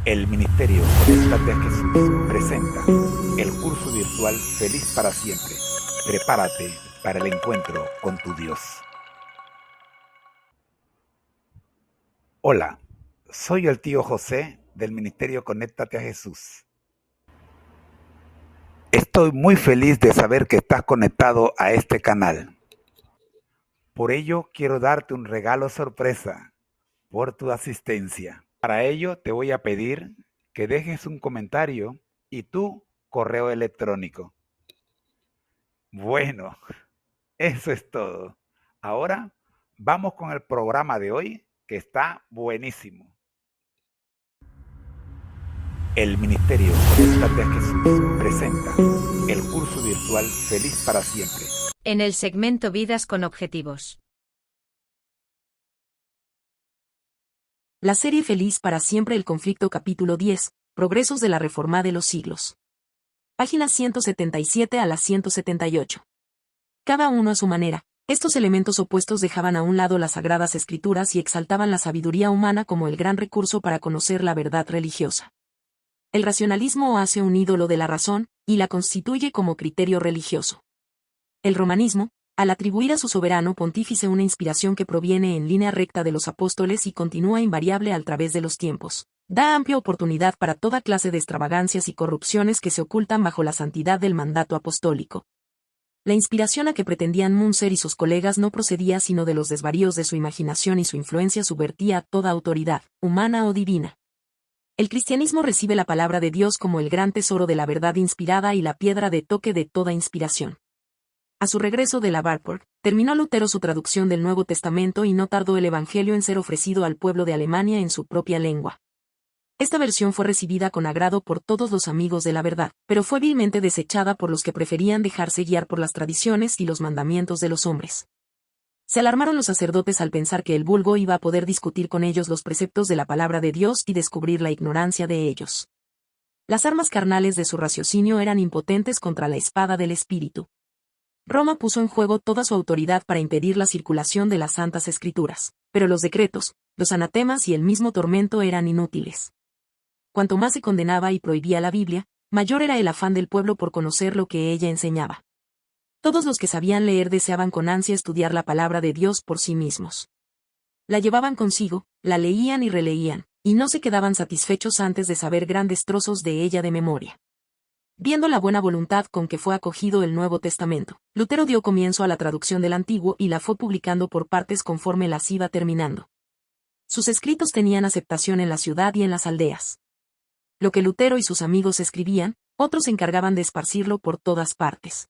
El Ministerio Conéctate a Jesús presenta el curso virtual Feliz para Siempre. Prepárate para el encuentro con tu Dios. Hola, soy el tío José del Ministerio Conéctate a Jesús. Estoy muy feliz de saber que estás conectado a este canal. Por ello, quiero darte un regalo sorpresa por tu asistencia. Para ello, te voy a pedir que dejes un comentario y tu correo electrónico. Bueno, eso es todo. Ahora vamos con el programa de hoy, que está buenísimo. El Ministerio Conéctate a Jesús presenta el curso virtual Feliz para Siempre. En el segmento Vidas con Objetivos. La serie Feliz para Siempre, el conflicto, capítulo 10, Progresos de la Reforma de los siglos. Páginas 177 a la 178. Cada uno a su manera, estos elementos opuestos dejaban a un lado las sagradas escrituras y exaltaban la sabiduría humana como el gran recurso para conocer la verdad religiosa. El racionalismo hace un ídolo de la razón, y la constituye como criterio religioso. El romanismo, al atribuir a su soberano pontífice una inspiración que proviene en línea recta de los apóstoles y continúa invariable a través de los tiempos, da amplia oportunidad para toda clase de extravagancias y corrupciones que se ocultan bajo la santidad del mandato apostólico. La inspiración a que pretendían Munzer y sus colegas no procedía sino de los desvaríos de su imaginación, y su influencia subvertía toda autoridad, humana o divina. El cristianismo recibe la palabra de Dios como el gran tesoro de la verdad inspirada y la piedra de toque de toda inspiración. A su regreso de la Wartburg, terminó Lutero su traducción del Nuevo Testamento y no tardó el Evangelio en ser ofrecido al pueblo de Alemania en su propia lengua. Esta versión fue recibida con agrado por todos los amigos de la verdad, pero fue vilmente desechada por los que preferían dejarse guiar por las tradiciones y los mandamientos de los hombres. Se alarmaron los sacerdotes al pensar que el vulgo iba a poder discutir con ellos los preceptos de la palabra de Dios y descubrir la ignorancia de ellos. Las armas carnales de su raciocinio eran impotentes contra la espada del Espíritu. Roma puso en juego toda su autoridad para impedir la circulación de las Santas Escrituras, pero los decretos, los anatemas y el mismo tormento eran inútiles. Cuanto más se condenaba y prohibía la Biblia, mayor era el afán del pueblo por conocer lo que ella enseñaba. Todos los que sabían leer deseaban con ansia estudiar la palabra de Dios por sí mismos. La llevaban consigo, la leían y releían, y no se quedaban satisfechos antes de saber grandes trozos de ella de memoria. Viendo la buena voluntad con que fue acogido el Nuevo Testamento, Lutero dio comienzo a la traducción del Antiguo y la fue publicando por partes conforme las iba terminando. Sus escritos tenían aceptación en la ciudad y en las aldeas. Lo que Lutero y sus amigos escribían, otros se encargaban de esparcirlo por todas partes.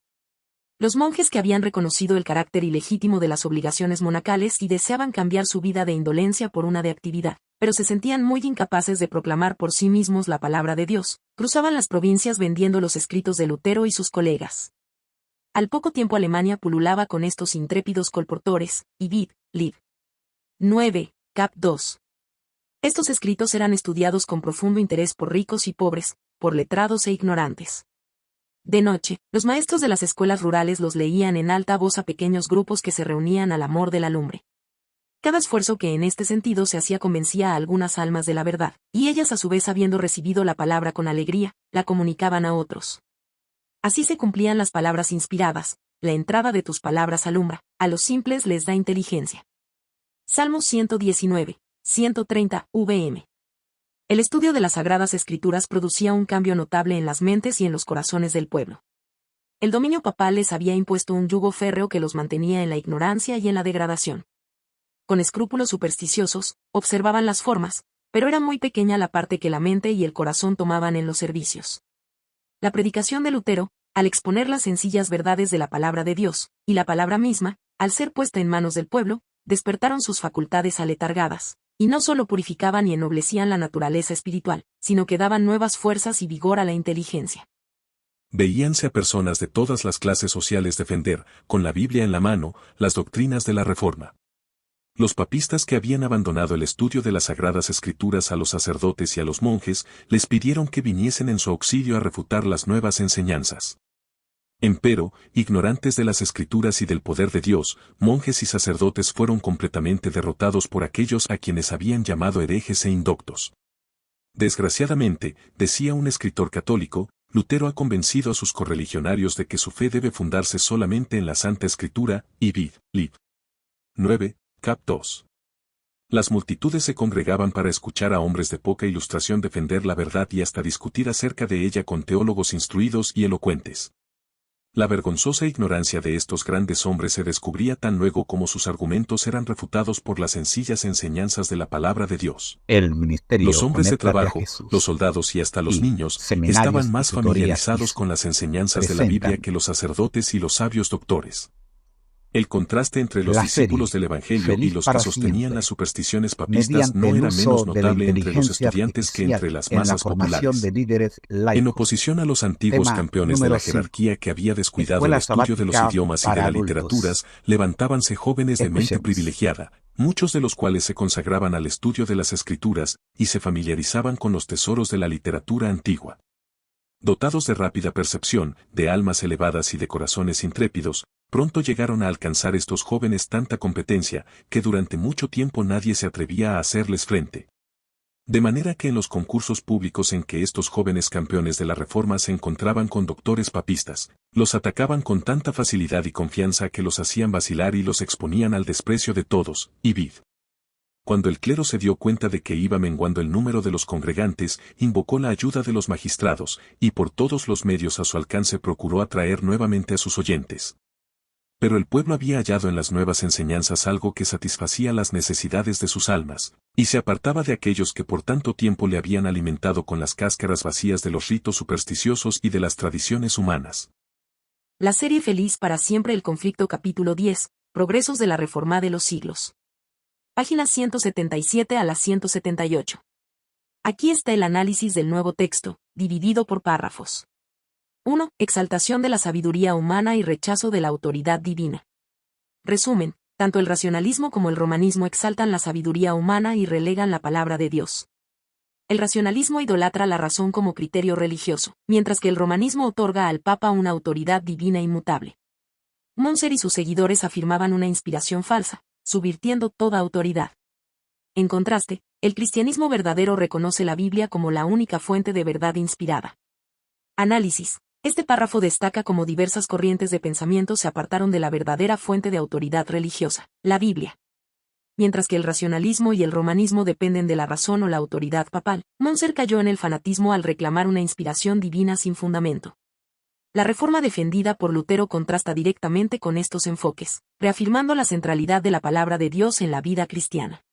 Los monjes que habían reconocido el carácter ilegítimo de las obligaciones monacales y deseaban cambiar su vida de indolencia por una de actividad, pero se sentían muy incapaces de proclamar por sí mismos la palabra de Dios, cruzaban las provincias vendiendo los escritos de Lutero y sus colegas. Al poco tiempo Alemania pululaba con estos intrépidos colportores, y vid. Lib. 9, cap. 2. Estos escritos eran estudiados con profundo interés por ricos y pobres, por letrados e ignorantes. De noche, los maestros de las escuelas rurales los leían en alta voz a pequeños grupos que se reunían al amor de la lumbre. Cada esfuerzo que en este sentido se hacía convencía a algunas almas de la verdad, y ellas a su vez, habiendo recibido la palabra con alegría, la comunicaban a otros. Así se cumplían las palabras inspiradas: la entrada de tus palabras alumbra, a los simples les da inteligencia. Salmos 119, 130, vm. El estudio de las Sagradas Escrituras producía un cambio notable en las mentes y en los corazones del pueblo. El dominio papal les había impuesto un yugo férreo que los mantenía en la ignorancia y en la degradación. Con escrúpulos supersticiosos, observaban las formas, pero era muy pequeña la parte que la mente y el corazón tomaban en los servicios. La predicación de Lutero, al exponer las sencillas verdades de la palabra de Dios, y la palabra misma, al ser puesta en manos del pueblo, despertaron sus facultades aletargadas, y no solo purificaban y ennoblecían la naturaleza espiritual, sino que daban nuevas fuerzas y vigor a la inteligencia. Veíanse a personas de todas las clases sociales defender, con la Biblia en la mano, las doctrinas de la Reforma. Los papistas que habían abandonado el estudio de las Sagradas Escrituras a los sacerdotes y a los monjes, les pidieron que viniesen en su auxilio a refutar las nuevas enseñanzas. Empero, ignorantes de las Escrituras y del poder de Dios, monjes y sacerdotes fueron completamente derrotados por aquellos a quienes habían llamado herejes e indoctos. Desgraciadamente, decía un escritor católico, Lutero ha convencido a sus correligionarios de que su fe debe fundarse solamente en la Santa Escritura, y vid. Lib. 9, cap. 2. Las multitudes se congregaban para escuchar a hombres de poca ilustración defender la verdad y hasta discutir acerca de ella con teólogos instruidos y elocuentes. La vergonzosa ignorancia de estos grandes hombres se descubría tan luego como sus argumentos eran refutados por las sencillas enseñanzas de la palabra de Dios. El ministerio Los hombres de Conéctate a trabajo, Jesús los soldados y hasta los y niños seminarios estaban y más tutorías familiarizados ISO con las enseñanzas de la Biblia presentan que los sacerdotes y los sabios doctores. El contraste entre los la discípulos serie del Evangelio y Feliz los que para sostenían siempre, las supersticiones papistas mediante no el era uso menos de la notable entre los inteligencia estudiantes que artificial entre las en la masas formación populares. de líderes En laicos. oposición a los antiguos Tema campeones de número la jerarquía que había descuidado Escuela el estudio de los sabática idiomas y de para las adultos. literaturas, levantábanse jóvenes de mente Escuchemos. privilegiada, muchos de los cuales se consagraban al estudio de las escrituras y se familiarizaban con los tesoros de la literatura antigua. Dotados de rápida percepción, de almas elevadas y de corazones intrépidos, pronto llegaron a alcanzar estos jóvenes tanta competencia que durante mucho tiempo nadie se atrevía a hacerles frente. De manera que en los concursos públicos en que estos jóvenes campeones de la Reforma se encontraban con doctores papistas, los atacaban con tanta facilidad y confianza que los hacían vacilar y los exponían al desprecio de todos, y vid. Cuando el clero se dio cuenta de que iba menguando el número de los congregantes, invocó la ayuda de los magistrados, y por todos los medios a su alcance procuró atraer nuevamente a sus oyentes. Pero el pueblo había hallado en las nuevas enseñanzas algo que satisfacía las necesidades de sus almas, y se apartaba de aquellos que por tanto tiempo le habían alimentado con las cáscaras vacías de los ritos supersticiosos y de las tradiciones humanas. La serie Feliz para siempre el conflicto capítulo 10, Progresos de la Reforma de los siglos. Páginas 177 a la 178. Aquí está el análisis del nuevo texto, dividido por párrafos. 1. Exaltación de la sabiduría humana y rechazo de la autoridad divina. Resumen, tanto el racionalismo como el romanismo exaltan la sabiduría humana y relegan la palabra de Dios. El racionalismo idolatra la razón como criterio religioso, mientras que el romanismo otorga al Papa una autoridad divina inmutable. Montser y sus seguidores afirmaban una inspiración falsa, subvirtiendo toda autoridad. En contraste, el cristianismo verdadero reconoce la Biblia como la única fuente de verdad inspirada. Análisis. Este párrafo destaca cómo diversas corrientes de pensamiento se apartaron de la verdadera fuente de autoridad religiosa, la Biblia. Mientras que el racionalismo y el romanismo dependen de la razón o la autoridad papal, Montser cayó en el fanatismo al reclamar una inspiración divina sin fundamento. La reforma defendida por Lutero contrasta directamente con estos enfoques, reafirmando la centralidad de la palabra de Dios en la vida cristiana.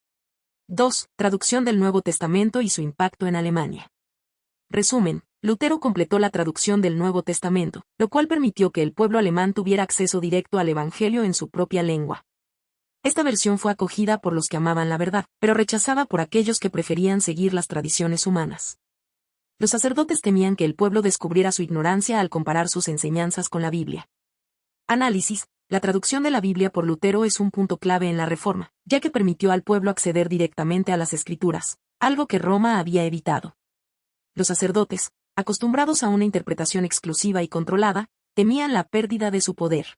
2. Traducción del Nuevo Testamento y su impacto en Alemania. Resumen, Lutero completó la traducción del Nuevo Testamento, lo cual permitió que el pueblo alemán tuviera acceso directo al Evangelio en su propia lengua. Esta versión fue acogida por los que amaban la verdad, pero rechazada por aquellos que preferían seguir las tradiciones humanas. Los sacerdotes temían que el pueblo descubriera su ignorancia al comparar sus enseñanzas con la Biblia. Análisis. La traducción de la Biblia por Lutero es un punto clave en la Reforma, ya que permitió al pueblo acceder directamente a las Escrituras, algo que Roma había evitado. Los sacerdotes, acostumbrados a una interpretación exclusiva y controlada, temían la pérdida de su poder.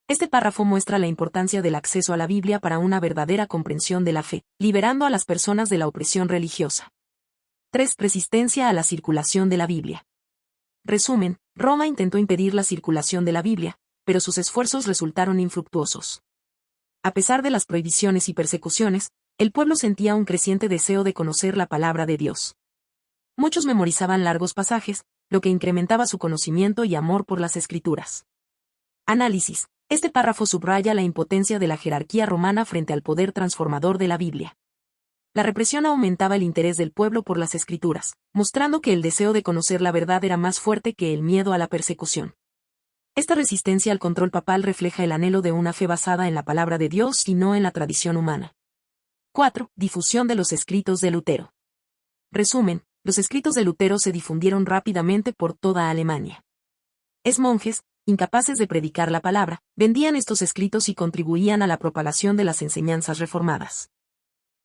Este párrafo muestra la importancia del acceso a la Biblia para una verdadera comprensión de la fe, liberando a las personas de la opresión religiosa. 3. Resistencia a la circulación de la Biblia. Resumen, Roma intentó impedir la circulación de la Biblia, pero sus esfuerzos resultaron infructuosos. A pesar de las prohibiciones y persecuciones, el pueblo sentía un creciente deseo de conocer la palabra de Dios. Muchos memorizaban largos pasajes, lo que incrementaba su conocimiento y amor por las Escrituras. Análisis. Este párrafo subraya la impotencia de la jerarquía romana frente al poder transformador de la Biblia. La represión aumentaba el interés del pueblo por las Escrituras, mostrando que el deseo de conocer la verdad era más fuerte que el miedo a la persecución. Esta resistencia al control papal refleja el anhelo de una fe basada en la palabra de Dios y no en la tradición humana. 4. Difusión de los escritos de Lutero. Resumen, los escritos de Lutero se difundieron rápidamente por toda Alemania. Monjes, incapaces de predicar la palabra, vendían estos escritos y contribuían a la propagación de las enseñanzas reformadas.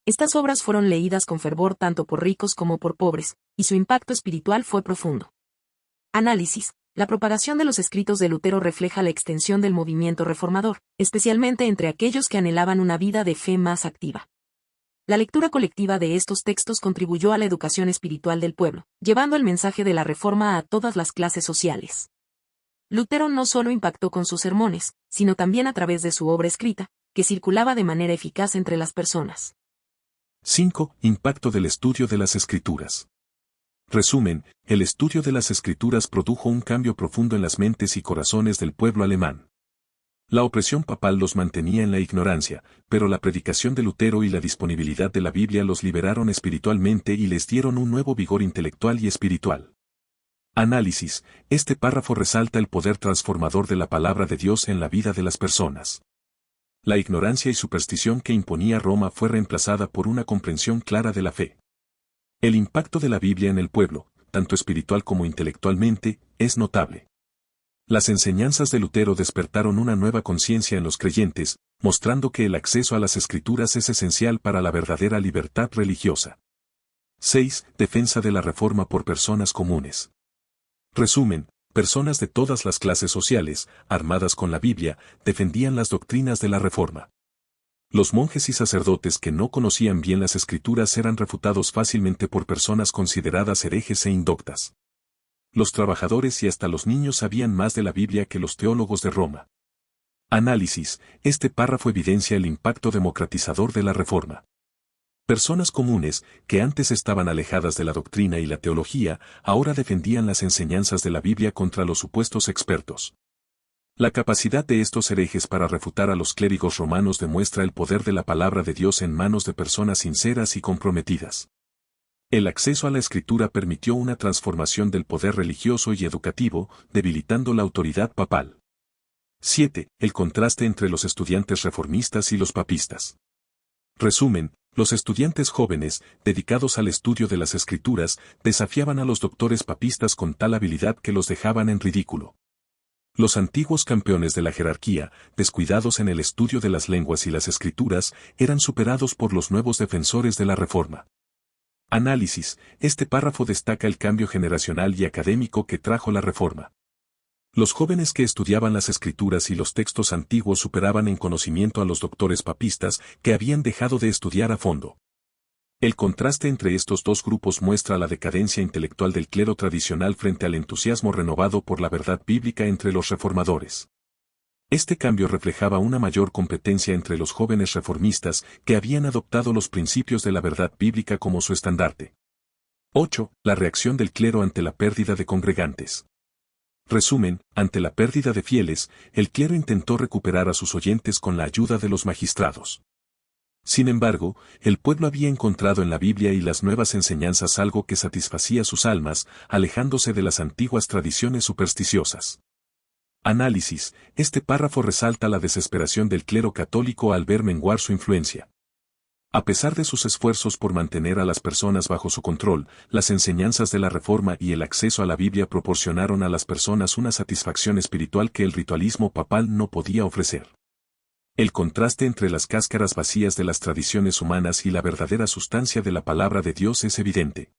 Estas obras fueron leídas con fervor tanto por ricos como por pobres, y su impacto espiritual fue profundo. Análisis. La propagación de los escritos de Lutero refleja la extensión del movimiento reformador, especialmente entre aquellos que anhelaban una vida de fe más activa. La lectura colectiva de estos textos contribuyó a la educación espiritual del pueblo, llevando el mensaje de la Reforma a todas las clases sociales. Lutero no solo impactó con sus sermones, sino también a través de su obra escrita, que circulaba de manera eficaz entre las personas. 5. Impacto del estudio de las Escrituras. Resumen, el estudio de las Escrituras produjo un cambio profundo en las mentes y corazones del pueblo alemán. La opresión papal los mantenía en la ignorancia, pero la predicación de Lutero y la disponibilidad de la Biblia los liberaron espiritualmente y les dieron un nuevo vigor intelectual y espiritual. Análisis. Este párrafo resalta el poder transformador de la palabra de Dios en la vida de las personas. La ignorancia y superstición que imponía Roma fue reemplazada por una comprensión clara de la fe. El impacto de la Biblia en el pueblo, tanto espiritual como intelectualmente, es notable. Las enseñanzas de Lutero despertaron una nueva conciencia en los creyentes, mostrando que el acceso a las Escrituras es esencial para la verdadera libertad religiosa. 6. Defensa de la Reforma por personas comunes. Resumen, personas de todas las clases sociales, armadas con la Biblia, defendían las doctrinas de la Reforma. Los monjes y sacerdotes que no conocían bien las Escrituras eran refutados fácilmente por personas consideradas herejes e indoctas. Los trabajadores y hasta los niños sabían más de la Biblia que los teólogos de Roma. Análisis. Este párrafo evidencia el impacto democratizador de la Reforma. Personas comunes, que antes estaban alejadas de la doctrina y la teología, ahora defendían las enseñanzas de la Biblia contra los supuestos expertos. La capacidad de estos herejes para refutar a los clérigos romanos demuestra el poder de la palabra de Dios en manos de personas sinceras y comprometidas. El acceso a la Escritura permitió una transformación del poder religioso y educativo, debilitando la autoridad papal. 7. El contraste entre los estudiantes reformistas y los papistas. Resumen, los estudiantes jóvenes, dedicados al estudio de las Escrituras, desafiaban a los doctores papistas con tal habilidad que los dejaban en ridículo. Los antiguos campeones de la jerarquía, descuidados en el estudio de las lenguas y las Escrituras, eran superados por los nuevos defensores de la Reforma. Análisis. Este párrafo destaca el cambio generacional y académico que trajo la Reforma. Los jóvenes que estudiaban las Escrituras y los textos antiguos superaban en conocimiento a los doctores papistas que habían dejado de estudiar a fondo. El contraste entre estos dos grupos muestra la decadencia intelectual del clero tradicional frente al entusiasmo renovado por la verdad bíblica entre los reformadores. Este cambio reflejaba una mayor competencia entre los jóvenes reformistas que habían adoptado los principios de la verdad bíblica como su estandarte. 8. La reacción del clero ante la pérdida de congregantes. Resumen, ante la pérdida de fieles, el clero intentó recuperar a sus oyentes con la ayuda de los magistrados. Sin embargo, el pueblo había encontrado en la Biblia y las nuevas enseñanzas algo que satisfacía sus almas, alejándose de las antiguas tradiciones supersticiosas. Análisis. Este párrafo resalta la desesperación del clero católico al ver menguar su influencia. A pesar de sus esfuerzos por mantener a las personas bajo su control, las enseñanzas de la Reforma y el acceso a la Biblia proporcionaron a las personas una satisfacción espiritual que el ritualismo papal no podía ofrecer. El contraste entre las cáscaras vacías de las tradiciones humanas y la verdadera sustancia de la palabra de Dios es evidente.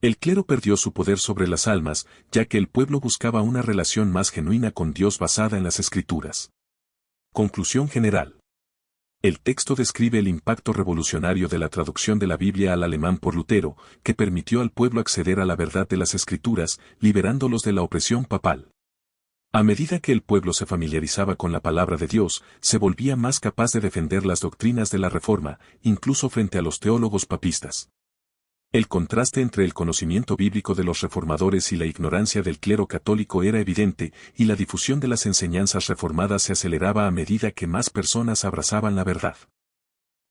El clero perdió su poder sobre las almas, ya que el pueblo buscaba una relación más genuina con Dios basada en las Escrituras. Conclusión general. El texto describe el impacto revolucionario de la traducción de la Biblia al alemán por Lutero, que permitió al pueblo acceder a la verdad de las Escrituras, liberándolos de la opresión papal. A medida que el pueblo se familiarizaba con la palabra de Dios, se volvía más capaz de defender las doctrinas de la Reforma, incluso frente a los teólogos papistas. El contraste entre el conocimiento bíblico de los reformadores y la ignorancia del clero católico era evidente, y la difusión de las enseñanzas reformadas se aceleraba a medida que más personas abrazaban la verdad.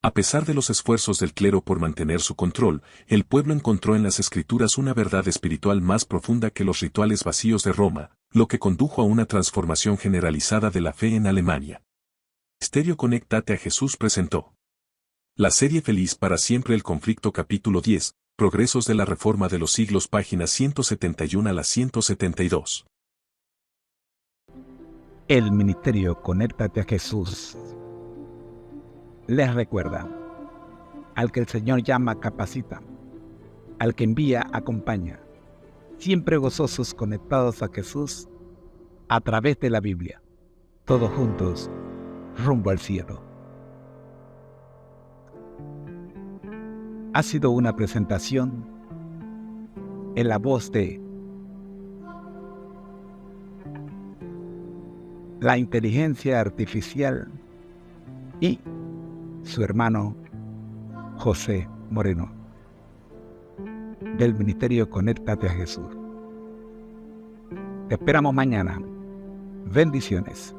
A pesar de los esfuerzos del clero por mantener su control, el pueblo encontró en las Escrituras una verdad espiritual más profunda que los rituales vacíos de Roma, lo que condujo a una transformación generalizada de la fe en Alemania. Ministerio Conéctate a Jesús presentó la serie Feliz para siempre el conflicto capítulo 10, Progresos de la Reforma de los siglos páginas 171 a la 172. El Ministerio Conéctate a Jesús les recuerda: al que el Señor llama capacita, al que envía acompaña, siempre gozosos conectados a Jesús a través de la Biblia, todos juntos rumbo al cielo. Ha sido una presentación en la voz de la inteligencia artificial y su hermano José Moreno, del Ministerio Conéctate a Jesús. Te esperamos mañana. Bendiciones.